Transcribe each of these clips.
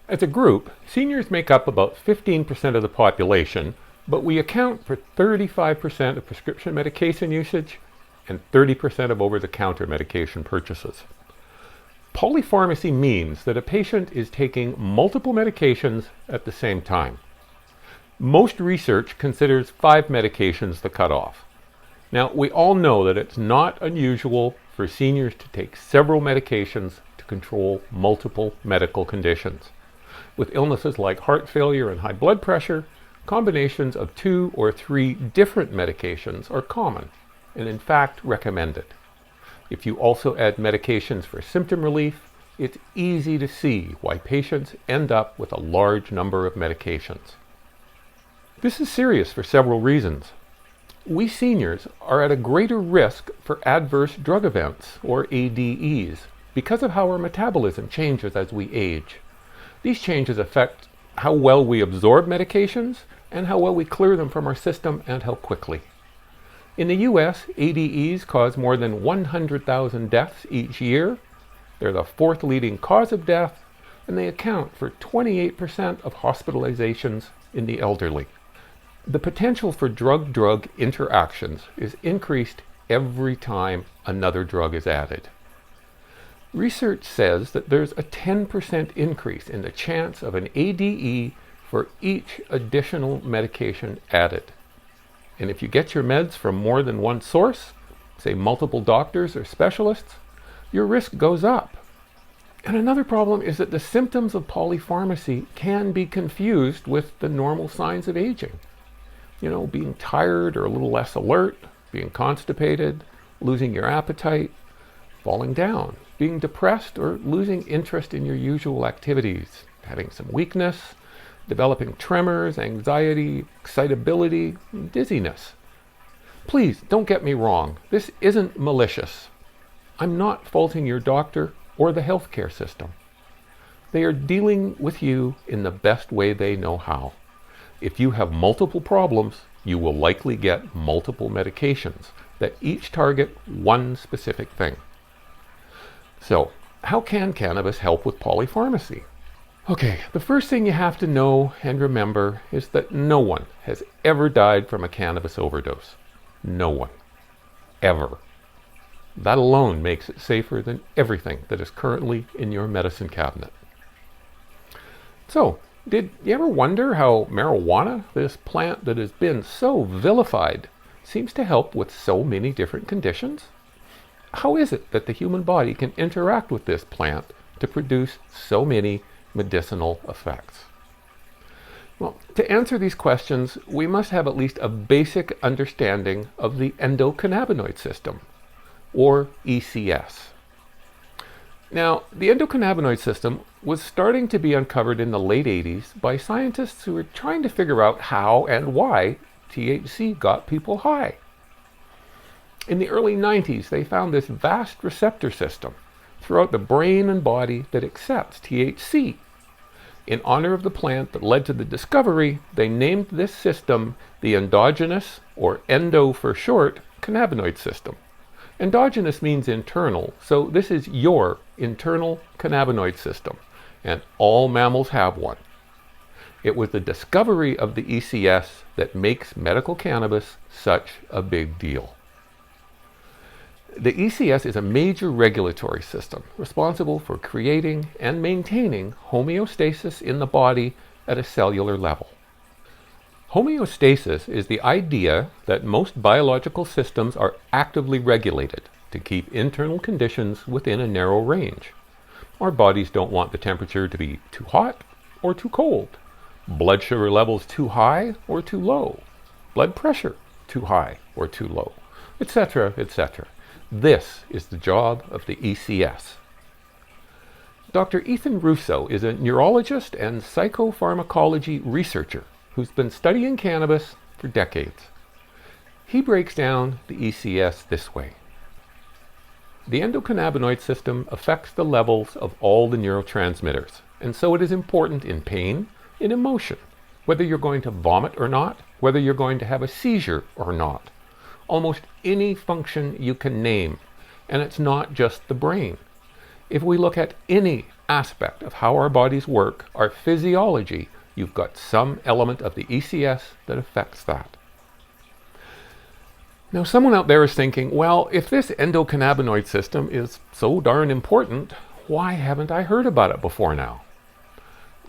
As a group, seniors make up about 15% of the population, but we account for 35% of prescription medication usage and 30% of over-the-counter medication purchases. Polypharmacy means that a patient is taking multiple medications at the same time. Most research considers 5 medications the cutoff. Now, we all know that it's not unusual for seniors to take several medications to control multiple medical conditions. With illnesses like heart failure and high blood pressure, combinations of 2 or 3 different medications are common and in fact recommended. If you also add medications for symptom relief, it's easy to see why patients end up with a large number of medications. This is serious for several reasons. We seniors are at a greater risk for adverse drug events, or ADEs, because of how our metabolism changes as we age. These changes affect how well we absorb medications and how well we clear them from our system and how quickly. In the US, ADEs cause more than 100,000 deaths each year. They're the 4th leading cause of death, and they account for 28% of hospitalizations in the elderly. The potential for drug-drug interactions is increased every time another drug is added. Research says that there's a 10% increase in the chance of an ADE for each additional medication added. And if you get your meds from more than one source, say multiple doctors or specialists, your risk goes up. And another problem is that the symptoms of polypharmacy can be confused with the normal signs of aging. You know, being tired or a little less alert, being constipated, losing your appetite, falling down, being depressed or losing interest in your usual activities, having some weakness, developing tremors, anxiety, excitability, and dizziness. Please don't get me wrong. This isn't malicious. I'm not faulting your doctor or the healthcare system. They are dealing with you in the best way they know how. If you have multiple problems, you will likely get multiple medications that each target one specific thing. So, how can cannabis help with polypharmacy? Okay, the first thing you have to know and remember is that no one has ever died from a cannabis overdose. No one. Ever. That alone makes it safer than everything that is currently in your medicine cabinet. So, did you ever wonder how marijuana, this plant that has been so vilified, seems to help with so many different conditions? How is it that the human body can interact with this plant to produce so many medicinal effects? Well, to answer these questions, we must have at least a basic understanding of the endocannabinoid system, or ECS. Now, the endocannabinoid system was starting to be uncovered in the late 80s by scientists who were trying to figure out how and why THC got people high. In the early 90s, they found this vast receptor system throughout the brain and body that accepts THC. In honor of the plant that led to the discovery, they named this system the endogenous, or endo for short, cannabinoid system. Endogenous means internal, so this is your internal cannabinoid system, and all mammals have one. It was the discovery of the ECS that makes medical cannabis such a big deal. The ECS is a major regulatory system responsible for creating and maintaining homeostasis in the body at a cellular level. Homeostasis is the idea that most biological systems are actively regulated to keep internal conditions within a narrow range. Our bodies don't want the temperature to be too hot or too cold, blood sugar levels too high or too low, blood pressure too high or too low, etc., etc. This is the job of the ECS. Dr. Ethan Russo is a neurologist and psychopharmacology researcher who's been studying cannabis for decades. He breaks down the ECS this way. The endocannabinoid system affects the levels of all the neurotransmitters, and so it is important in pain, in emotion, whether you're going to vomit or not, whether you're going to have a seizure or not. Almost any function you can name, and it's not just the brain. If we look at any aspect of how our bodies work, our physiology, you've got some element of the ECS that affects that. Now, someone out there is thinking, well, if this endocannabinoid system is so darn important, why haven't I heard about it before now?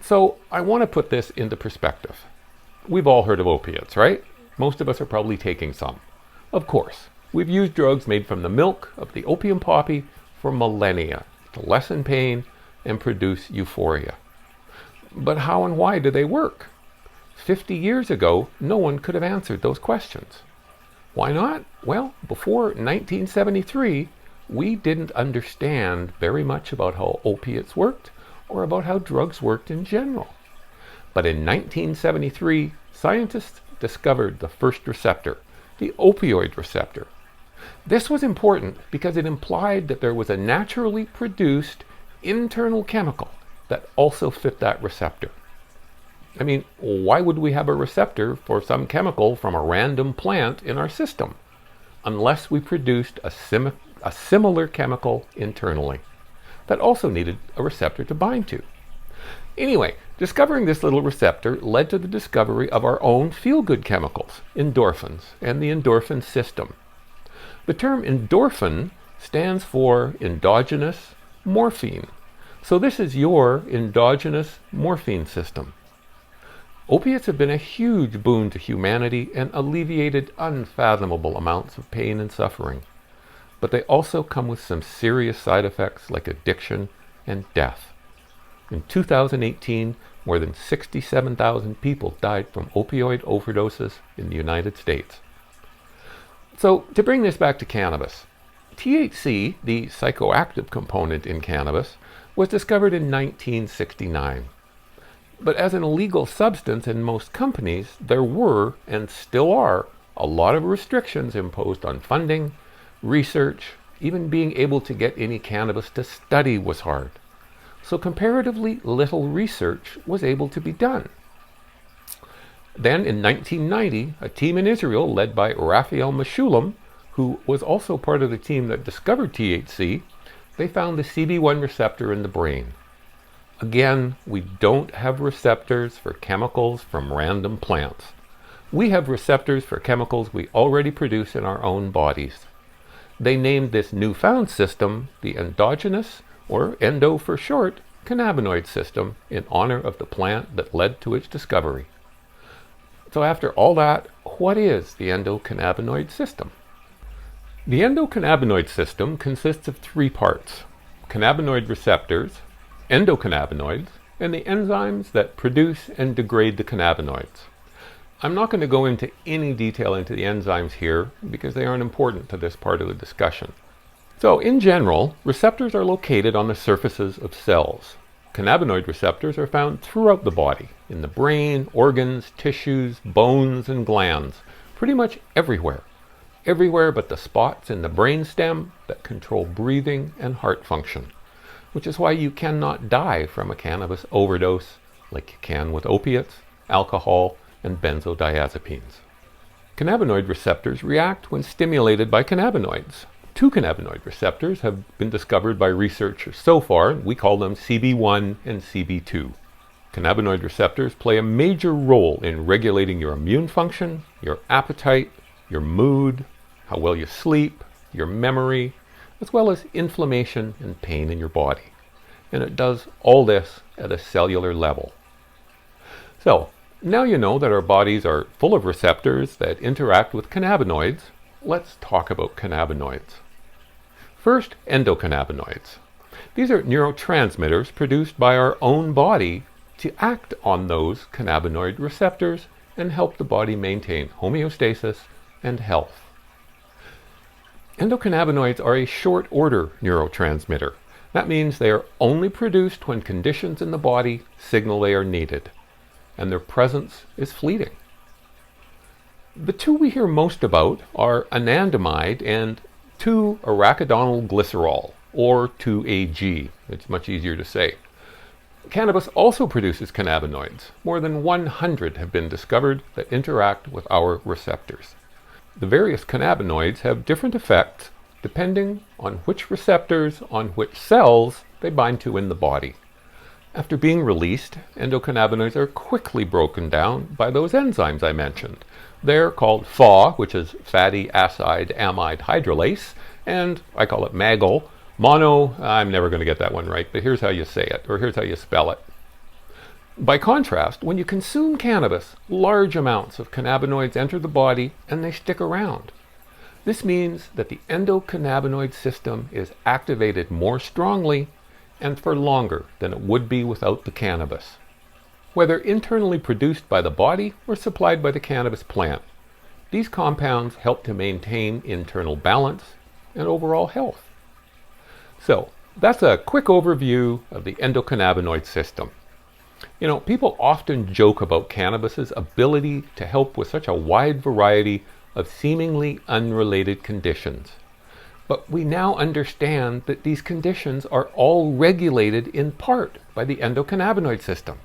So I want to put this into perspective. We've all heard of opiates, right? Most of us are probably taking some. Of course, we've used drugs made from the milk of the opium poppy for millennia to lessen pain and produce euphoria. But how and why do they work? 50 years ago, no one could have answered those questions. Why not? Well, before 1973, we didn't understand very much about how opiates worked or about how drugs worked in general. But in 1973, scientists discovered the first receptor, the opioid receptor. This was important because it implied that there was a naturally produced internal chemical that also fit that receptor. I mean, why would we have a receptor for some chemical from a random plant in our system unless we produced a similar chemical internally that also needed a receptor to bind to? Anyway, discovering this little receptor led to the discovery of our own feel-good chemicals, endorphins, and the endorphin system. The term endorphin stands for endogenous morphine. So this is your endogenous morphine system. Opiates have been a huge boon to humanity and alleviated unfathomable amounts of pain and suffering. But they also come with some serious side effects like addiction and death. In 2018, more than 67,000 people died from opioid overdoses in the United States. So, to bring this back to cannabis, THC, the psychoactive component in cannabis, was discovered in 1969. But as an illegal substance in most companies, there were, and still are, a lot of restrictions imposed on funding, research, even being able to get any cannabis to study was hard. So comparatively little research was able to be done. Then in 1990, a team in Israel led by Raphael Mechoulam, who was also part of the team that discovered THC, they found the CB1 receptor in the brain. Again, we don't have receptors for chemicals from random plants. We have receptors for chemicals we already produce in our own bodies. They named this newfound system the endogenous, or endo for short, cannabinoid system in honor of the plant that led to its discovery. So after all that, what is the endocannabinoid system? The endocannabinoid system consists of three parts: cannabinoid receptors, endocannabinoids, and the enzymes that produce and degrade the cannabinoids. I'm not going to go into any detail into the enzymes here because they aren't important to this part of the discussion. So in general, receptors are located on the surfaces of cells. Cannabinoid receptors are found throughout the body, in the brain, organs, tissues, bones, and glands, pretty much everywhere. Everywhere but the spots in the brainstem that control breathing and heart function, which is why you cannot die from a cannabis overdose like you can with opiates, alcohol, and benzodiazepines. Cannabinoid receptors react when stimulated by cannabinoids. Two cannabinoid receptors have been discovered by researchers so far. We call them CB1 and CB2. Cannabinoid receptors play a major role in regulating your immune function, your appetite, your mood, how well you sleep, your memory, as well as inflammation and pain in your body. And it does all this at a cellular level. So, now you know that our bodies are full of receptors that interact with cannabinoids. Let's talk about cannabinoids. First, endocannabinoids. These are neurotransmitters produced by our own body to act on those cannabinoid receptors and help the body maintain homeostasis and health. Endocannabinoids are a short-order neurotransmitter. That means they are only produced when conditions in the body signal they are needed, and their presence is fleeting. The two we hear most about are anandamide and 2-arachidonyl glycerol, or 2-AG. It's much easier to say. Cannabis also produces cannabinoids. More than 100 have been discovered that interact with our receptors. The various cannabinoids have different effects depending on which receptors on which cells they bind to in the body. After being released, endocannabinoids are quickly broken down by those enzymes I mentioned. They're called FAH, which is fatty acid amide hydrolase, and I call it MAGL, I'm never going to get that one right, but here's how you say it, or here's how you spell it. By contrast, when you consume cannabis, large amounts of cannabinoids enter the body and they stick around. This means that the endocannabinoid system is activated more strongly and for longer than it would be without the cannabis. Whether internally produced by the body or supplied by the cannabis plant, these compounds help to maintain internal balance and overall health. So, that's a quick overview of the endocannabinoid system. You know, people often joke about cannabis's ability to help with such a wide variety of seemingly unrelated conditions. But we now understand that these conditions are all regulated in part by the endocannabinoid system.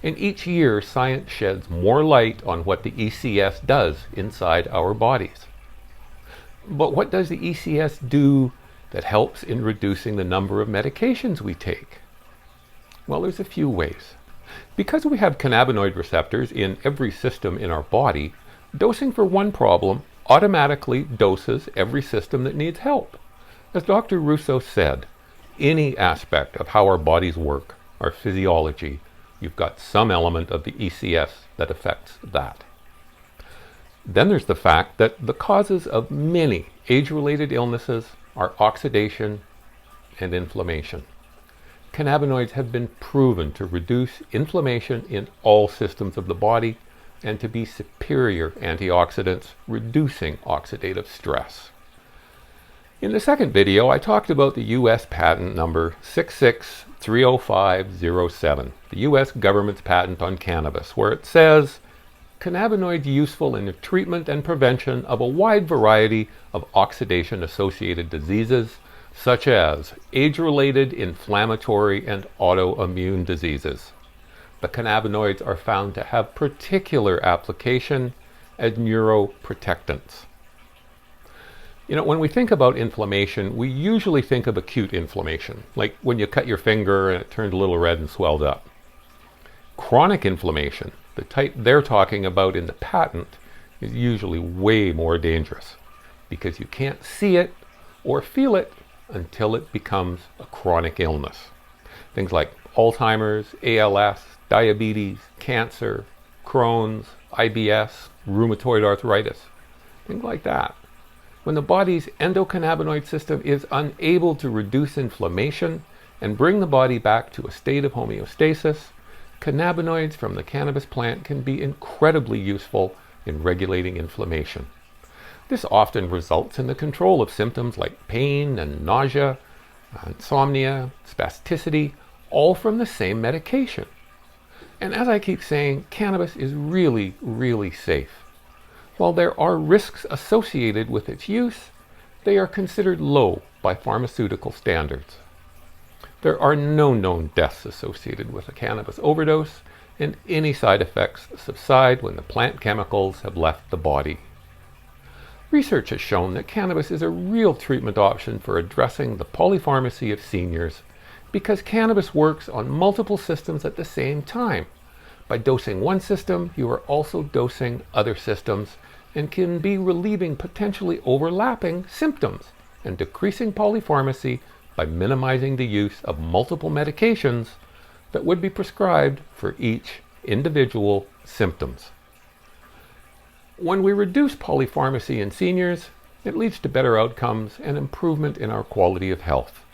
And each year, science sheds more light on what the ECS does inside our bodies. But what does the ECS do that helps in reducing the number of medications we take? Well, there's a few ways. Because we have cannabinoid receptors in every system in our body, dosing for one problem automatically doses every system that needs help. As Dr. Russo said, any aspect of how our bodies work, our physiology, you've got some element of the ECS that affects that. Then there's the fact that the causes of many age-related illnesses are oxidation and inflammation. Cannabinoids have been proven to reduce inflammation in all systems of the body and to be superior antioxidants, reducing oxidative stress. In the second video, I talked about the U.S. patent number 6630507, the U.S. government's patent on cannabis, where it says, cannabinoids useful in the treatment and prevention of a wide variety of oxidation-associated diseases, such as age-related inflammatory and autoimmune diseases. The cannabinoids are found to have particular application as neuroprotectants. You know, when we think about inflammation, we usually think of acute inflammation, like when you cut your finger and it turned a little red and swelled up. Chronic inflammation, the type they're talking about in the patent, is usually way more dangerous because you can't see it or feel it until it becomes a chronic illness. Things like Alzheimer's, ALS, diabetes, cancer, Crohn's, IBS, rheumatoid arthritis, things like that. When the body's endocannabinoid system is unable to reduce inflammation and bring the body back to a state of homeostasis, cannabinoids from the cannabis plant can be incredibly useful in regulating inflammation. This often results in the control of symptoms like pain and nausea, insomnia, spasticity, all from the same medication. And as I keep saying, cannabis is really, really safe. While there are risks associated with its use, they are considered low by pharmaceutical standards. There are no known deaths associated with a cannabis overdose, and any side effects subside when the plant chemicals have left the body. Research has shown that cannabis is a real treatment option for addressing the polypharmacy of seniors because cannabis works on multiple systems at the same time. By dosing one system, you are also dosing other systems and can be relieving potentially overlapping symptoms and decreasing polypharmacy by minimizing the use of multiple medications that would be prescribed for each individual symptoms. When we reduce polypharmacy in seniors, it leads to better outcomes and improvement in our quality of health.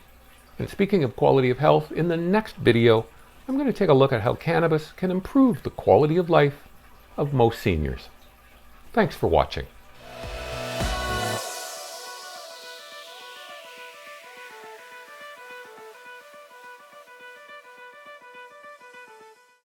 And speaking of quality of health, in the next video, I'm going to take a look at how cannabis can improve the quality of life of most seniors. Thanks for watching.